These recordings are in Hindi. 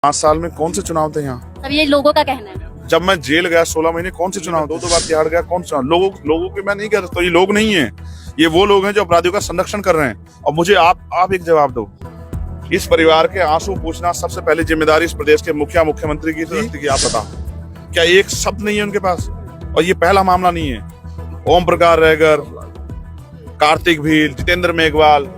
5 साल में कौन से चुनाव थे यहाँ? अब ये लोगों का कहना है। जब मैं जेल गया 16 महीने, कौन से चुनाव? दो बार तिहाड़ गया, कौन सा? लोगों की मैं नहीं कह सकता, ये लोग नहीं है, ये वो लोग हैं जो अपराधियों का संरक्षण कर रहे हैं। और मुझे आप एक जवाब दो, इस परिवार के आंसू पूछना सबसे पहले जिम्मेदारी इस प्रदेश के मुख्यमंत्री की थी कि आप बताओ, क्या एक शब्द नहीं है उनके पास? और ये पहला मामला नहीं है। ओम प्रकाश रहगर, कार्तिक भील, जितेंद्र मेघवाल,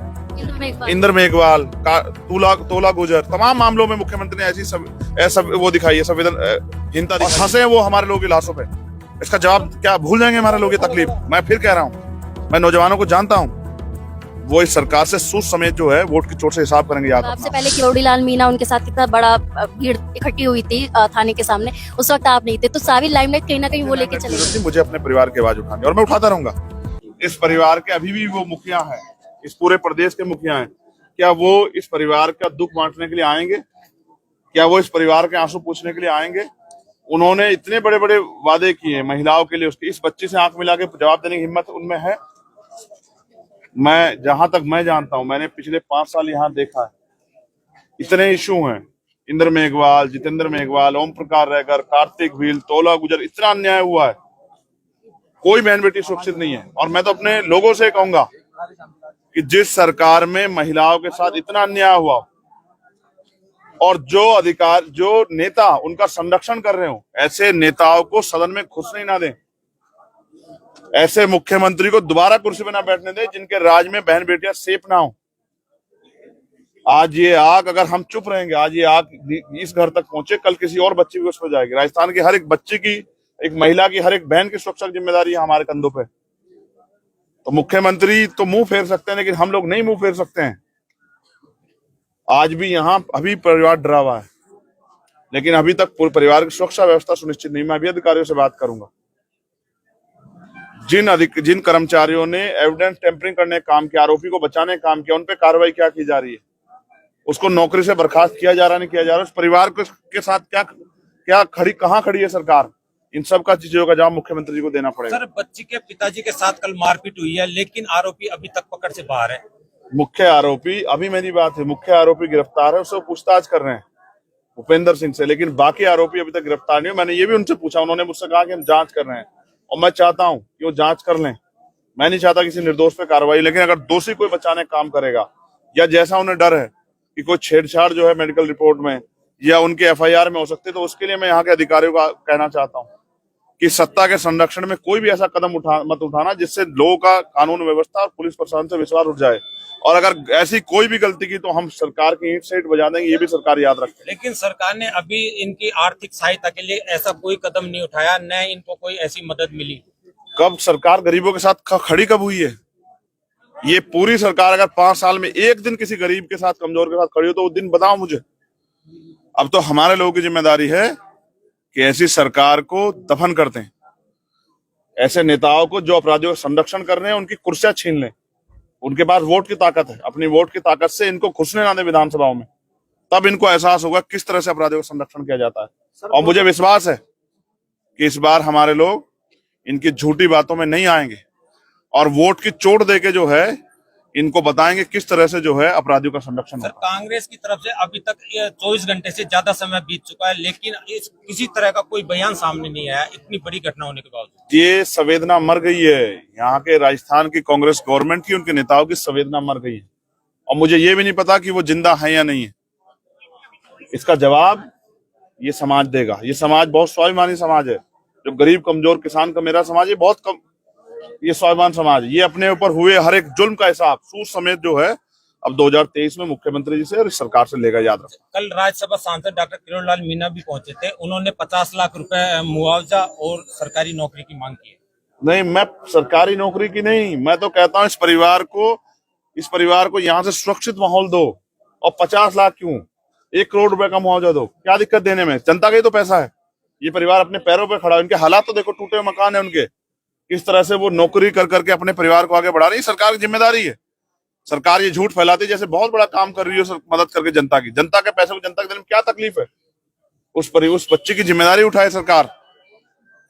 इंद्र मेघवाल, तोला गुजर, तमाम मामलों में मुख्यमंत्री ने ऐसा वो दिखाई है संवेदनहीनता दिखाई। हंसे हैं वो हमारे लोगों की लाशों पे। इसका जवाब क्या भूल जाएंगे हमारे लोग? की तकलीफ मैं फिर कह रहा हूँ, मैं नौजवानों को जानता हूँ, वो इस सरकार से सूद समेत जो है वोट की चोट से हिसाब करेंगे। याद आपसे पहले किरोड़ीलाल मीणा, उनके साथ कितना बड़ा भीड़ इकट्ठी हुई थी थाने के सामने, उस वक्त आप नहीं थे, तो सारी लाइमलाइट कहीं ना कहीं वो लेके चले गए। मुझे अपने परिवार की आवाज उठानी और मैं उठाता रहूंगा। इस परिवार के अभी भी वो मुखिया है, इस पूरे प्रदेश के मुखिया हैं, क्या वो इस परिवार का दुख बांटने के लिए आएंगे? क्या वो इस परिवार के आंसू पूछने के लिए आएंगे? उन्होंने इतने बड़े बड़े वादे किए महिलाओं के लिए, उसकी इस बच्ची से आंख मिला के जवाब देने की हिम्मत उनमें है? मैं जहां तक मैं जानता हूं, मैंने पिछले 5 साल यहाँ देखा है, इतने इशू हैं, इंद्र मेघवाल, जितेंद्र मेघवाल, ओम प्रकाश रहगर, कार्तिक भील, तोला गुजर, इतना अन्याय हुआ है, कोई बहन बेटी सुरक्षित नहीं है। और मैं तो अपने लोगों से कहूंगा कि जिस सरकार में महिलाओं के साथ इतना अन्याय हुआ और जो नेता उनका संरक्षण कर रहे हो, ऐसे नेताओं को सदन में घुसने ना दें, ऐसे मुख्यमंत्री को दोबारा कुर्सी पे ना बैठने दें जिनके राज में बहन बेटियां सेफ ना हो। आज ये आग, अगर हम चुप रहेंगे, आज ये आग इस घर तक पहुंचे, कल किसी और बच्ची की उस पर जाएगी। राजस्थान की हर एक बच्ची की, एक महिला की, हर एक बहन की सुरक्षा की जिम्मेदारी है हमारे कंधों पे। तो मुख्यमंत्री तो मुंह फेर सकते हैं, लेकिन हम लोग नहीं मुंह फेर सकते हैं। आज भी यहाँ अभी परिवार डरा हुआ है, लेकिन अभी तक पूरे परिवार की सुरक्षा व्यवस्था सुनिश्चित नहीं। मैं अभी अधिकारियों से बात करूंगा। जिन कर्मचारियों ने एविडेंस टेम्परिंग करने का काम किया, आरोपी को बचाने का काम किया, उन पे कार्रवाई क्या की जा रही है? उसको नौकरी से बर्खास्त किया जा रहा, नहीं किया जा रहा? उस परिवार के साथ कहाँ खड़ी है सरकार? इन सब का चीजों का जवाब मुख्यमंत्री जी को देना पड़ेगा। सर, बच्ची के पिताजी के साथ कल मारपीट हुई है, लेकिन आरोपी अभी तक पकड़ से बाहर है। मुख्य आरोपी, अभी मेरी बात है, मुख्य आरोपी गिरफ्तार है, उससे पूछताछ कर रहे हैं भूपेंद्र सिंह से, लेकिन बाकी आरोपी अभी तक गिरफ्तार नहीं है। मैंने ये भी उनसे पूछा, उन्होंने मुझसे कहा कि हम जांच कर रहे हैं, और मैं चाहता हूं कि वो जांच कर लें। मैं नहीं चाहता किसी निर्दोष पे कार्रवाई, लेकिन अगर दोषी कोई बचाने का काम करेगा, या जैसा उन्हें डर है कि कोई छेड़छाड़ जो है मेडिकल रिपोर्ट में या उनके एफआईआर में हो सकती है, तो उसके लिए मैं यहाँ के अधिकारियों को कहना चाहता हूँ कि सत्ता के संरक्षण में कोई भी ऐसा कदम मत उठाना जिससे लोगों का कानून व्यवस्था और पुलिस प्रशासन से विश्वास उठ जाए। और अगर ऐसी कोई भी गलती की तो हम सरकार की ईंट से ईंट बजा देंगे, ये भी सरकार याद रखे। लेकिन सरकार ने अभी इनकी आर्थिक सहायता के लिए ऐसा कोई कदम नहीं उठाया, न इनको कोई ऐसी मदद मिली। कब सरकार गरीबों के साथ खड़ी कब हुई है? ये पूरी सरकार अगर 5 साल में एक दिन किसी गरीब के साथ, कमजोर के साथ खड़ी हो, तो वो दिन बताओ मुझे। अब तो हमारे लोगों की जिम्मेदारी है कि ऐसी सरकार को दफन कर दें, ऐसे नेताओं को जो अपराधियों का संरक्षण कर रहे हैं उनकी कुर्सियां छीन लें। उनके पास वोट की ताकत है, अपनी वोट की ताकत से इनको घुसने ना दें विधानसभाओं में, तब इनको एहसास होगा किस तरह से अपराधियों का संरक्षण किया जाता है। और मुझे विश्वास है कि इस बार हमारे लोग इनकी झूठी बातों में नहीं आएंगे और वोट की चोट देके जो है इनको बताएंगे किस तरह से जो है अपराधियों का संरक्षण होता है। कांग्रेस की तरफ से अभी तक 24 घंटे से ज्यादा समय बीत चुका है, लेकिन किसी तरह का कोई बयान सामने नहीं आया, इतनी बड़ी घटना होने के बावजूद। ये संवेदना मर गई है, यहाँ के राजस्थान की कांग्रेस गवर्नमेंट की, उनके नेताओं की संवेदना मर गई है। और मुझे ये भी नहीं पता कि वो जिंदा है या नहीं है। इसका जवाब ये समाज देगा। ये समाज बहुत स्वाभिमानी समाज है, जो गरीब कमजोर किसान का मेरा समाज, ये बहुत कम, ये स्वाभिमान समाज, ये अपने ऊपर हुए हर एक जुल्म का हिसाब सूद समेत जो है अब 2023 में मुख्यमंत्री जी से और सरकार से लेगा। याद रखना। कल राज्यसभा सांसद डॉक्टर किरोड़ीलाल मीणा भी पहुंचे थे, उन्होंने 50 लाख रुपए मुआवजा और सरकारी नौकरी की मांग की है। नहीं, मैं सरकारी नौकरी की नहीं, मैं तो कहता हूँ इस परिवार को यहाँ से सुरक्षित माहौल दो। और 50 लाख क्यों, 1 करोड़ रुपए का मुआवजा दो, क्या दिक्कत देने में? जनता का ही तो पैसा है। ये परिवार अपने पैरों पे खड़ा है, इनके हालात तो देखो, टूटे हुए मकान है उनके, किस तरह से वो नौकरी कर करके अपने परिवार को आगे बढ़ा रही है। सरकार की जिम्मेदारी है। सरकार ये झूठ फैलाती है जैसे बहुत बड़ा काम कर रही है मदद करके जनता की। जनता के पैसे को जनता के देने में क्या तकलीफ है? उस बच्चे की जिम्मेदारी उठाए सरकार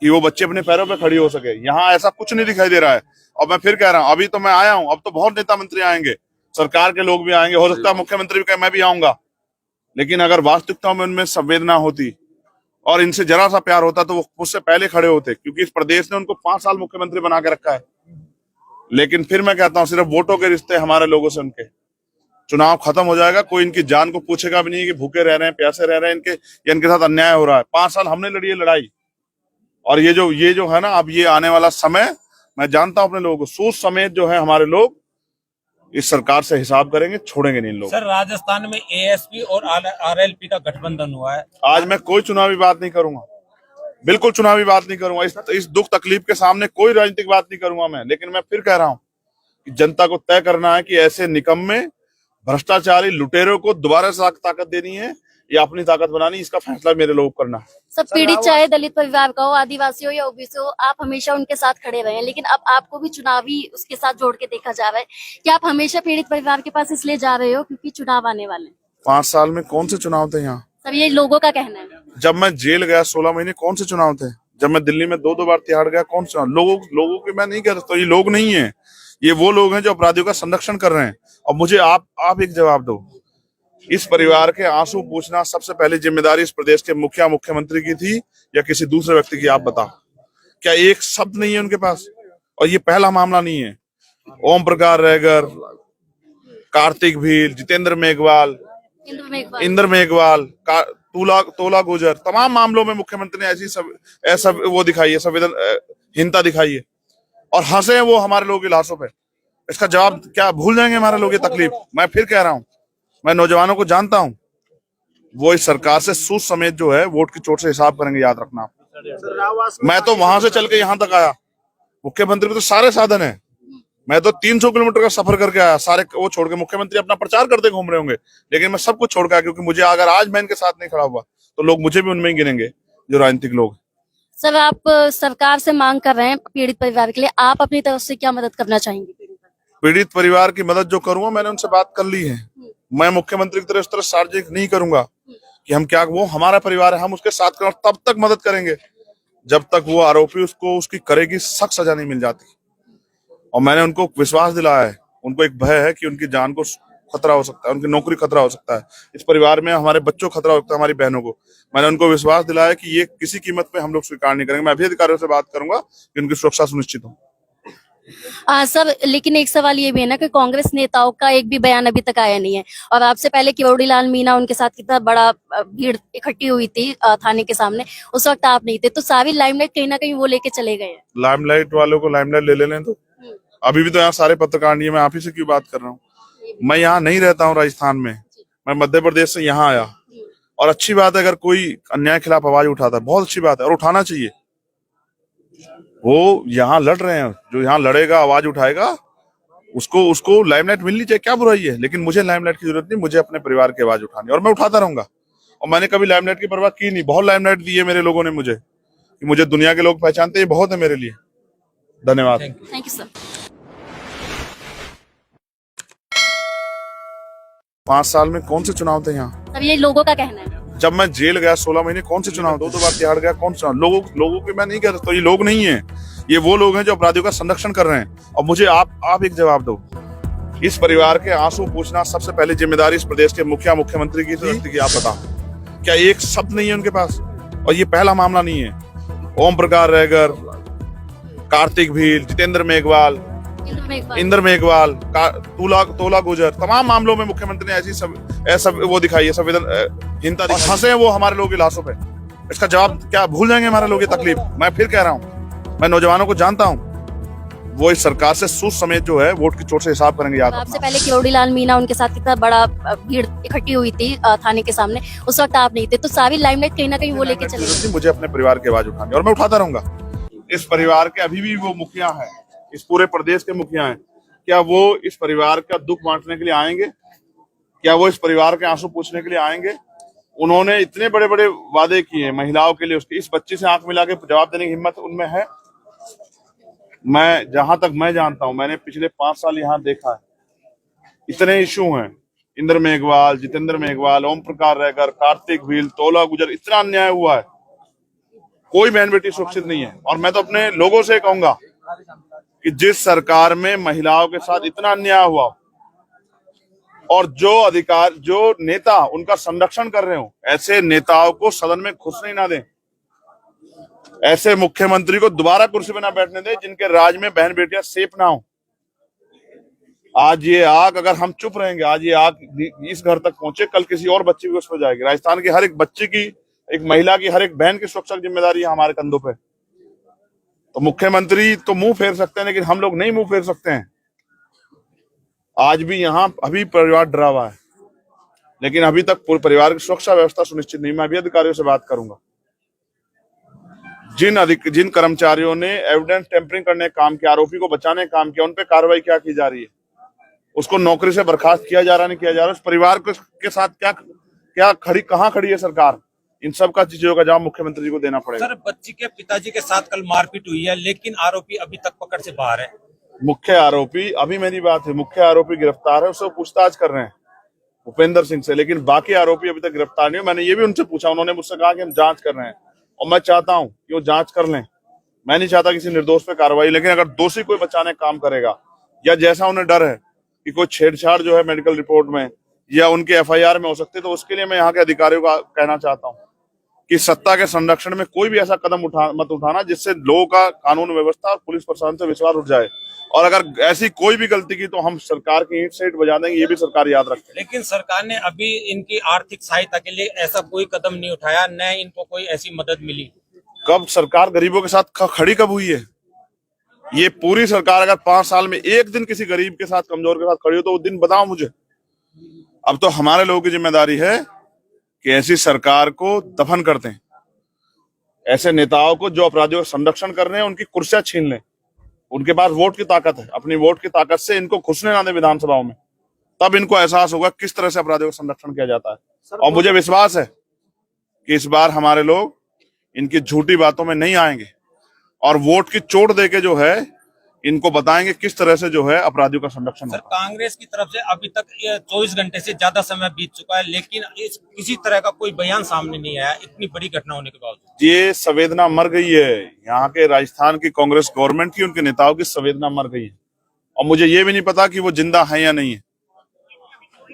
कि वो बच्चे अपने पैरों पे खड़ी हो सके। यहाँ ऐसा कुछ नहीं दिखाई दे रहा है। और मैं फिर कह रहा हूँ, अभी तो मैं आया हूँ, अब तो बहुत नेता मंत्री आएंगे, सरकार के लोग भी आएंगे, हो सकता है मुख्यमंत्री भी कहे मैं भी आऊंगा, लेकिन अगर वास्तविकता में उनमें संवेदना होती और इनसे जरा सा प्यार होता तो वो मुझसे पहले खड़े होते, क्योंकि इस प्रदेश ने उनको 5 साल मुख्यमंत्री बना के रखा है। लेकिन फिर मैं कहता हूं, सिर्फ वोटों के रिश्ते हमारे लोगों से उनके, चुनाव खत्म हो जाएगा, कोई इनकी जान को पूछेगा भी नहीं कि भूखे रह रहे हैं, प्यासे रह रहे हैं, इनके साथ अन्याय हो रहा है। 5 साल हमने लड़ी है लड़ाई, और ये जो है ना, अब ये आने वाला समय, मैं जानता हूं अपने लोगों को, सोच समेत जो है हमारे लोग इस सरकार से हिसाब करेंगे, छोड़ेंगे नहीं लोग। सर, राजस्थान में एएसपी और आरएलपी का गठबंधन हुआ है। आज मैं कोई चुनावी बात नहीं करूंगा, बिल्कुल चुनावी बात नहीं करूंगा। इस दुख तकलीफ के सामने कोई राजनीतिक बात नहीं करूंगा मैं। लेकिन मैं फिर कह रहा हूं कि जनता को तय करना है कि ऐसे निकम्मे भ्रष्टाचारी लुटेरों को दोबारा से ताकत देनी है या अपनी ताकत बनानी, इसका फैसला मेरे लोग करना है। सब पीड़ित चाहे दलित परिवार का हो, आदिवासी हो या ओबीसी हो, आप हमेशा उनके साथ खड़े रहे हैं, लेकिन अब आपको भी चुनावी उसके साथ जोड़ के देखा जा रहा है। क्या आप हमेशा पीड़ित परिवार के पास इसलिए जा रहे हो क्योंकि चुनाव आने वाले हैं? 5 साल में कौन से चुनाव थे यहाँ? सब ये लोगों का कहना है। जब मैं जेल गया 16 महीने, कौन से चुनाव थे? जब मैं दिल्ली में 2 बार तिहाड़ गया, कौन से लोगों की मैं नहीं कह रहा, तो ये लोग नहीं है, ये वो लोग हैं जो अपराधियों का संरक्षण कर रहे हैं। और मुझे आप एक जवाब दो, इस परिवार के आंसू पूछना सबसे पहले जिम्मेदारी इस प्रदेश के मुख्यमंत्री की थी या किसी दूसरे व्यक्ति की? आप बताओ, क्या एक शब्द नहीं है उनके पास? और ये पहला मामला नहीं है। ओम प्रकाश रहगर, कार्तिक भील, जितेंद्र मेघवाल, इंद्र मेघवाल, तोला गुजर, तमाम मामलों में मुख्यमंत्री ने ऐसा वो दिखाई है, संवेदनहीनता दिखाई है, और हंसे हैं वो हमारे लोगों की लाशों पे। इसका जवाब क्या भूल जाएंगे हमारे लोग ये तकलीफ? मैं फिर कह रहा हूं, मैं नौजवानों को जानता हूं, वो इस सरकार से सूद समेत जो है वोट की चोट से हिसाब करेंगे, याद रखना। मैं तो वहां से चल के यहां तक आया, मुख्यमंत्री में तो सारे साधन है, मैं तो 300 किलोमीटर का सफर करके आया, सारे वो छोड़ के। मुख्यमंत्री अपना प्रचार करते घूम रहे होंगे, लेकिन मैं सब कुछ छोड़ के आया, क्योंकि मुझे अगर आज मैं इनके साथ नहीं खड़ा हुआ तो लोग मुझे भी उनमें ही गिनेंगे जो राजनीतिक लोग। सर, आप सरकार से मांग कर रहे हैं पीड़ित परिवार के लिए, आप अपनी तरफ से क्या मदद करना चाहेंगे? पीड़ित परिवार की मदद जो करूंगा, मैंने उनसे बात कर ली है। मैं मुख्यमंत्री की तरफ इस तरह सार्वजनिक नहीं करूंगा कि हम क्या, वो हमारा परिवार है, हम उसके साथ करें, तब तक मदद करेंगे जब तक वो आरोपी उसको उसकी करेगी सख्त सजा नहीं मिल जाती। और मैंने उनको विश्वास दिलाया है, उनको एक भय है कि उनकी जान को खतरा हो सकता है, उनकी नौकरी खतरा हो सकता है, इस परिवार में हमारे बच्चों खतरा हो सकता है, हमारी बहनों को। मैंने उनको विश्वास दिलाया कि ये किसी कीमत पे हम लोग स्वीकार नहीं करेंगे। मैं अभी अधिकारियों से बात करूंगा कि उनकी सुरक्षा सुनिश्चित हो। सर, लेकिन एक सवाल ये भी है ना कि कांग्रेस नेताओं का एक भी बयान अभी तक आया नहीं है, और आपसे पहले किरोड़ी लाल मीणा, उनके साथ कितना बड़ा भीड़ इकट्ठी हुई थी थाने के सामने, उस वक्त आप नहीं थे, तो सारी लाइमलाइट कहीं ना कहीं वो लेके चले गए हैं। लाइमलाइट वालों को लाइमलाइट ले लें तो अभी भी तो यहाँ सारे पत्रकार नहीं है, मैं आप ही से क्यों बात कर रहा हूँ? मैं यहाँ नहीं रहता हूँ राजस्थान में, मैं मध्य प्रदेश से यहाँ आया, और अच्छी बात है अगर कोई अन्याय खिलाफ आवाज उठाता है, बहुत अच्छी बात है और उठाना चाहिए। वो यहाँ लड़ रहे हैं, जो यहाँ लड़ेगा, आवाज उठाएगा, उसको लाइमलाइट मिलनी चाहिए, क्या बुराई है? लेकिन मुझे लाइमलाइट की जरूरत नहीं, मुझे अपने परिवार की आवाज उठानी, और मैं उठाता रहूंगा। और मैंने कभी लाइमलाइट की परवाह की नहीं, बहुत लाइमलाइट दी है मेरे लोगों ने मुझे दुनिया के लोग पहचानते हैं, बहुत है मेरे लिए। धन्यवाद। Thank you sir. 5 साल में कौन से चुनाव थे यहाँ? सर, ये लोगों का कहना है। जब मैं जेल गया 16 महीने, कौन से चुनाव? 2 बार तिहाड़ गया, कौन सा? लोगों की मैं नहीं कह रहा, तो ये लोग नहीं है, ये वो लोग हैं जो अपराधियों का संरक्षण कर रहे हैं। और मुझे आप एक जवाब दो, इस परिवार के आंसू पूछना सबसे पहले जिम्मेदारी इस प्रदेश के मुख्यमंत्री की थी। आप बताओ, क्या एक शब्द नहीं है उनके पास? और ये पहला मामला नहीं है। ओम प्रकाश रहगर, कार्तिक भील, जितेंद्र मेघवाल, इंद्र मेघवाल, तोला गुजर, तमाम मामलों में मुख्यमंत्री ने ऐसा वो दिखाई है, संवेदनहीनता, और हंसे हैं वो हमारे लोगों की लाशों पे। इसका जवाब क्या भूल जाएंगे हमारे लोग ये तकलीफ? मैं फिर कह रहा हूं, मैं नौजवानों को जानता हूं, वो इस सरकार से सूद समेत जो है वोट की चोट से हिसाब करेंगे, याद रखना। आपसे पहले किरोड़ी लाल मीणा, उनके साथ कितना बड़ा भीड़ इकट्ठी हुई थी थाने के सामने, उस वक्त आप नहीं थे, तो सारी लाइमलाइट कहीं ना कहीं वो लेके चले गए। मुझे अपने परिवार की आवाज उठानी, और मैं उठाता रहूंगा। इस परिवार के अभी भी वो मुखिया है, इस पूरे प्रदेश के मुखिया हैं, क्या वो इस परिवार का दुख बांटने के लिए आएंगे? क्या वो इस परिवार के आंसू पूछने के लिए आएंगे? उन्होंने इतने बड़े बड़े वादे किए महिलाओं के लिए, उसकी इस बच्ची से आंख मिला के जवाब देने की हिम्मत उनमें है? मैं जहां तक मैं जानता हूं, मैंने पिछले 5 साल यहाँ देखा है, इतने इशू हैं, इंद्र मेघवाल, जितेंद्र मेघवाल, ओम प्रकाश रहगर, कार्तिक भील, तोला गुजर, इतना अन्याय हुआ है, कोई बहन बेटी सुरक्षित नहीं है। और मैं तो अपने लोगों से कहूंगा कि जिस सरकार में महिलाओं के साथ इतना अन्याय हुआ, और जो नेता उनका संरक्षण कर रहे हो, ऐसे नेताओं को सदन में घुसने ना दें। ऐसे मुख्यमंत्री को दोबारा कुर्सी पे ना बैठने दें जिनके राज में बहन बेटियां सेफ ना हो। आज ये आग, अगर हम चुप रहेंगे, आज ये आग इस घर तक पहुंचे, कल किसी और बच्चे की उस पर जाएगी। राजस्थान की हर एक बच्ची की, एक महिला की, हर एक बहन की सुरक्षा की जिम्मेदारी है हमारे कंधों पे। तो मुख्यमंत्री तो मुंह फेर सकते हैं, लेकिन हम लोग नहीं मुंह फेर सकते हैं। आज भी यहाँ अभी परिवार डरा हुआ है, लेकिन अभी तक पूरे परिवार की सुरक्षा व्यवस्था सुनिश्चित नहीं। मैं अभी अधिकारियों से बात करूंगा। जिन कर्मचारियों ने एविडेंस टेम्परिंग करने का काम किया, आरोपी को बचाने का काम किया, उन पे कार्रवाई क्या की जा रही है, उसको नौकरी से बर्खास्त किया जा रहा नहीं किया जा रहा, उस परिवार के साथ कहाँ खड़ी है सरकार। इन सब का चीजों का जवाब मुख्यमंत्री जी को देना पड़ेगा। सर, बच्ची के पिताजी के साथ कल मारपीट हुई है, लेकिन आरोपी अभी तक पकड़ से बाहर है। मुख्य आरोपी, अभी मेरी बात है, मुख्य आरोपी गिरफ्तार है, उससे पूछताछ कर रहे हैं भूपेंद्र सिंह से, लेकिन बाकी आरोपी अभी तक गिरफ्तार नहीं हो। मैंने ये भी उनसे पूछा, उन्होंने मुझसे कहा कि हम जांच कर रहे हैं, और मैं चाहता हूं कि वो जांच कर लें। मैं नहीं चाहता किसी निर्दोष पे कार्रवाई, लेकिन अगर दोषी कोई बचाने का काम करेगा, या जैसा उन्हें डर है कि कोई छेड़छाड़ जो है मेडिकल रिपोर्ट में या उनके एफआईआर में हो सकती है, तो उसके लिए मैं यहाँ के अधिकारियों का कहना चाहता हूँ कि सत्ता के संरक्षण में कोई भी ऐसा कदम मत उठाना जिससे लोगों का कानून व्यवस्था और पुलिस प्रशासन से विश्वास उठ जाए। और अगर ऐसी कोई भी गलती की तो हम सरकार की ईंट से ईंट बजा देंगे, ये भी सरकार याद रखे। लेकिन सरकार ने अभी इनकी आर्थिक सहायता के लिए ऐसा कोई कदम नहीं उठाया, न इनको कोई ऐसी मदद मिली। कब सरकार गरीबों के साथ खड़ी कब हुई है? ये पूरी सरकार अगर 5 साल में एक दिन किसी गरीब के साथ, कमजोर के साथ खड़ी हो तो वो दिन बताओ मुझे। अब तो हमारे लोगों की जिम्मेदारी है कि ऐसी सरकार को दफन कर दें। ऐसे नेताओं को जो अपराधियों का संरक्षण कर रहे हैं, उनकी कुर्सियां छीन लें। उनके पास वोट की ताकत है, अपनी वोट की ताकत से इनको घुसने ना दें विधानसभाओं में। तब इनको एहसास होगा किस तरह से अपराधियों का संरक्षण किया जाता है। और मुझे विश्वास है कि इस बार हमारे लोग इनकी झूठी बातों में नहीं आएंगे और वोट की चोट देके जो है इनको बताएंगे किस तरह से जो है अपराधियों का संरक्षण सर, होगा। कांग्रेस की तरफ से अभी तक 24 घंटे से ज्यादा समय बीत चुका है, लेकिन किसी तरह का कोई बयान सामने नहीं आया, इतनी बड़ी घटना होने के बावजूद। ये संवेदना मर गई है। यहाँ के राजस्थान की कांग्रेस गवर्नमेंट की, उनके नेताओं की संवेदना मर गई है। और मुझे ये भी नहीं पता कि वो जिंदा है या नहीं है।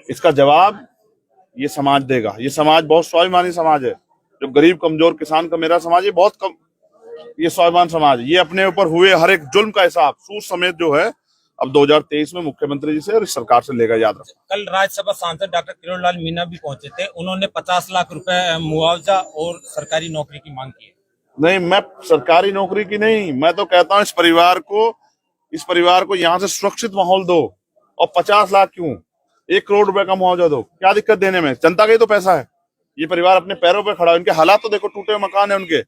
इसका जवाब ये समाज देगा। ये समाज बहुत स्वाभिमानी समाज है। जो गरीब कमजोर किसान का मेरा समाज, ये बहुत कम, ये स्वाभिमान समाज, ये अपने ऊपर हुए हर एक जुल्म का हिसाब सूद समेत जो है अब 2023 में मुख्यमंत्री जी से और इस सरकार से लेगा। याद रखो, कल राज्यसभा सांसद डॉक्टर किरोड़ीलाल मीणा भी पहुंचे थे, उन्होंने 50 लाख रुपए मुआवजा और सरकारी नौकरी की मांग की है। नहीं, मैं सरकारी नौकरी की नहीं, मैं तो कहता हूँ इस परिवार को यहाँ से सुरक्षित माहौल दो। और 50 लाख क्यों, 1 करोड़ रुपए का मुआवजा दो, क्या दिक्कत देने में? जनता का ही तो पैसा है। ये परिवार अपने पैरों पे खड़ा है, इनके हालात तो देखो, टूटे हुए मकान है उनके।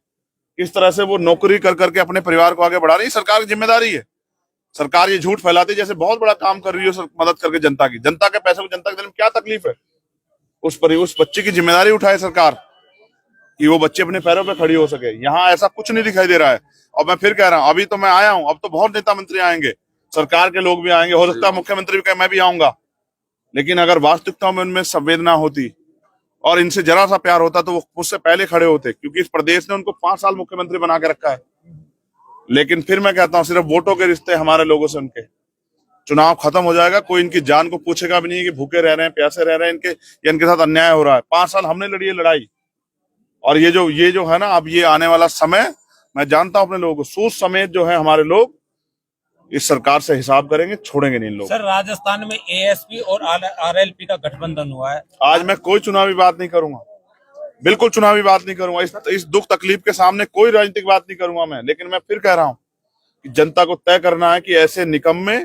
किस तरह से वो नौकरी कर करके अपने परिवार को आगे बढ़ा रही है। सरकार की जिम्मेदारी है। सरकार ये झूठ फैलाती है जैसे बहुत बड़ा काम कर रही है मदद करके जनता की। जनता के पैसे को जनता के दिल में क्या तकलीफ है? उस बच्चे की जिम्मेदारी उठाए सरकार कि वो बच्चे अपने पैरों पे खड़ी हो सके। यहाँ ऐसा कुछ नहीं दिखाई दे रहा है। और मैं फिर कह रहा हूँ, अभी तो मैं आया हूँ, अब तो बहुत नेता मंत्री आएंगे, सरकार के लोग भी आएंगे, हो सकता है मुख्यमंत्री भी कहे मैं भी आऊंगा। लेकिन अगर वास्तविकता में उनमें संवेदना होती और इनसे जरा सा प्यार होता तो वो मुझसे पहले खड़े होते, क्योंकि इस प्रदेश ने उनको 5 साल मुख्यमंत्री बना के रखा है। लेकिन फिर मैं कहता हूँ, सिर्फ वोटों के रिश्ते हमारे लोगों से उनके, चुनाव खत्म हो जाएगा, कोई इनकी जान को पूछेगा भी नहीं कि भूखे रह रहे हैं, प्यासे रह रहे हैं, इनके साथ अन्याय हो रहा है। 5 साल हमने लड़ी है लड़ाई। और ये जो है ना, अब ये आने वाला समय, मैं जानता हूं अपने लोगों को, सूद समेत जो है हमारे लोग इस सरकार से हिसाब करेंगे, छोड़ेंगे नहीं लोग। सर, राजस्थान में एएसपी और आरएलपी का गठबंधन हुआ है। आज मैं कोई चुनावी बात नहीं करूंगा, बिल्कुल चुनावी बात नहीं करूंगा। इस दुख तकलीफ के सामने कोई राजनीतिक बात नहीं करूंगा मैं। लेकिन मैं फिर कह रहा हूं कि जनता को तय करना है कि ऐसे निकम्मे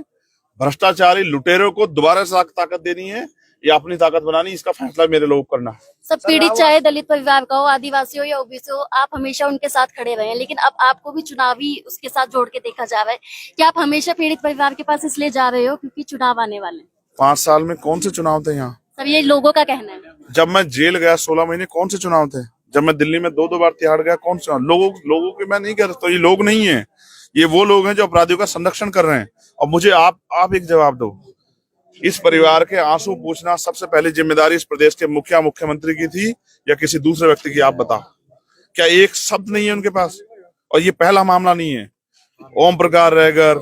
भ्रष्टाचारी लुटेरों को दोबारा से ताकत देनी है या अपनी ताकत बनानी, इसका फैसला मेरे लोग करना है। सब पीड़ित चाहे दलित परिवार का हो, आदिवासी हो या ओबीसी हो, आप हमेशा उनके साथ खड़े रहे हैं, लेकिन अब आपको भी चुनावी उसके साथ जोड़ के देखा जा रहा है। क्या आप हमेशा पीड़ित परिवार के पास इसलिए जा रहे हो क्योंकि चुनाव आने वाले हैं? 5 साल में कौन से चुनाव थे यहाँ? सर, ये लोगों का कहना है। जब मैं जेल गया 16 महीने, कौन से चुनाव थे? जब मैं दिल्ली में 2 बार तिहाड़ गया, कौन से लोगों की मैं नहीं कह रहा। तो ये लोग नहीं है, ये वो लोग हैं जो अपराधियों का संरक्षण कर रहे हैं। और मुझे आप एक जवाब दो, इस परिवार के आंसू पूछना सबसे पहले जिम्मेदारी इस प्रदेश के मुख्यमंत्री की थी या किसी दूसरे व्यक्ति की? आप बताओ, क्या एक शब्द नहीं है उनके पास? और ये पहला मामला नहीं है। ओम प्रकाश रहगर,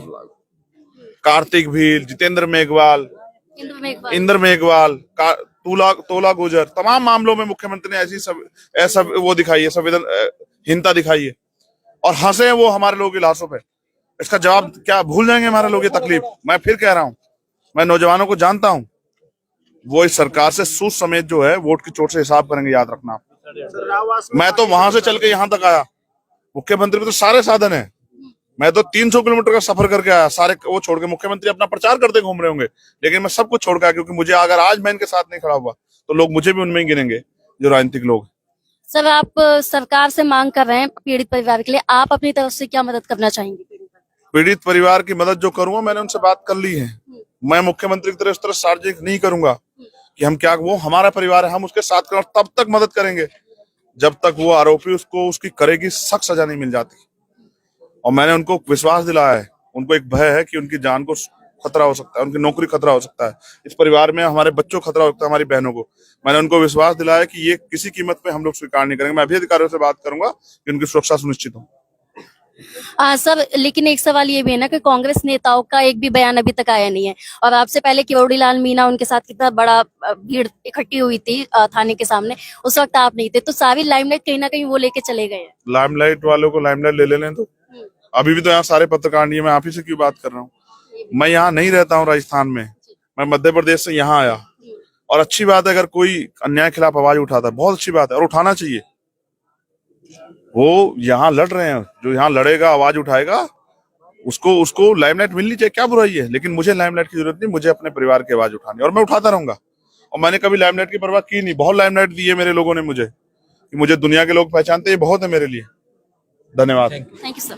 कार्तिक भील, जितेंद्र मेघवाल, इंद्र मेघवाल तोला गुजर, तमाम मामलों में मुख्यमंत्री ने ऐसा वो दिखाई है, संवेदनहीनता दिखाई है और हंसे हैं वो हमारे लोगों की लाशों पे। इसका जवाब क्या भूल जाएंगे हमारे लोग ये तकलीफ? मैं फिर कह रहा हूं, मैं नौजवानों को जानता हूं, वो इस सरकार से सूद समेत जो है वोट की चोट से हिसाब करेंगे, याद रखना। मैं तो वहां से चल के यहां तक आया, मुख्यमंत्री पे तो सारे साधन है। मैं तो 300 किलोमीटर का सफर करके आया, सारे वो छोड़ के। मुख्यमंत्री अपना प्रचार करते घूम रहे होंगे, लेकिन मैं सब कुछ छोड़ के आया, क्योंकि मुझे अगर आज मैं इनके साथ नहीं खड़ा हुआ तो लोग मुझे भी उनमें ही गिनेंगे, जो राजनीतिक लोग। सर, आप सरकार से मांग कर रहे हैं पीड़ित परिवार के लिए, आप अपनी तरफ से क्या मदद करना चाहेंगे? पीड़ित परिवार की मदद जो करूंगा, मैंने उनसे बात कर ली है। मैं मुख्यमंत्री की तरफ इस तरह सार्वजनिक नहीं करूंगा कि हम क्या, वो हमारा परिवार है, हम उसके साथ करें, तब तक मदद करेंगे जब तक वो आरोपी उसको उसकी करेगी सख्त सजा नहीं मिल जाती। और मैंने उनको विश्वास दिलाया है, उनको एक भय है कि उनकी जान को खतरा हो सकता है, उनकी नौकरी खतरा हो सकता है, इस परिवार में हमारे बच्चों को खतरा हो सकता है, हमारी बहनों को। मैंने उनको विश्वास दिलाया कि ये किसी कीमत पे हम लोग स्वीकार नहीं करेंगे। मैं अभी अधिकारियों से बात करूंगा कि उनकी सुरक्षा सुनिश्चित हो। सर, लेकिन एक सवाल ये भी है ना कि कांग्रेस नेताओं का एक भी बयान अभी तक आया नहीं है, और आपसे पहले किरोड़ीलाल मीणा, उनके साथ कितना बड़ा भीड़ इकट्ठी हुई थी थाने के सामने, उस वक्त आप नहीं थे, तो सारी लाइमलाइट कहीं ना कहीं वो लेके चले गए हैं। लाइमलाइट वालों को लाइमलाइट ले लेने तो अभी भी तो यहाँ सारे पत्रकार नहीं है, मैं आप ही से क्यों बात कर रहा हूँ? मैं यहाँ नहीं रहता हूँ राजस्थान में, मैं मध्य प्रदेश से यहाँ आया। और अच्छी बात है अगर कोई अन्याय के खिलाफ आवाज उठाता है, बहुत अच्छी बात है और उठाना चाहिए। वो यहाँ लड़ रहे हैं, जो यहाँ लड़ेगा, आवाज उठाएगा, उसको लाइमलाइट मिलनी चाहिए, क्या बुराई है? लेकिन मुझे लाइमलाइट की जरूरत नहीं, मुझे अपने परिवार की आवाज उठानी, और मैं उठाता रहूंगा। और मैंने कभी लाइमलाइट की परवाह की नहीं। बहुत लाइमलाइट दी है मेरे लोगों ने मुझे, कि मुझे दुनिया के लोग पहचानते हैं, ये बहुत है मेरे लिए। धन्यवाद। Thank you sir.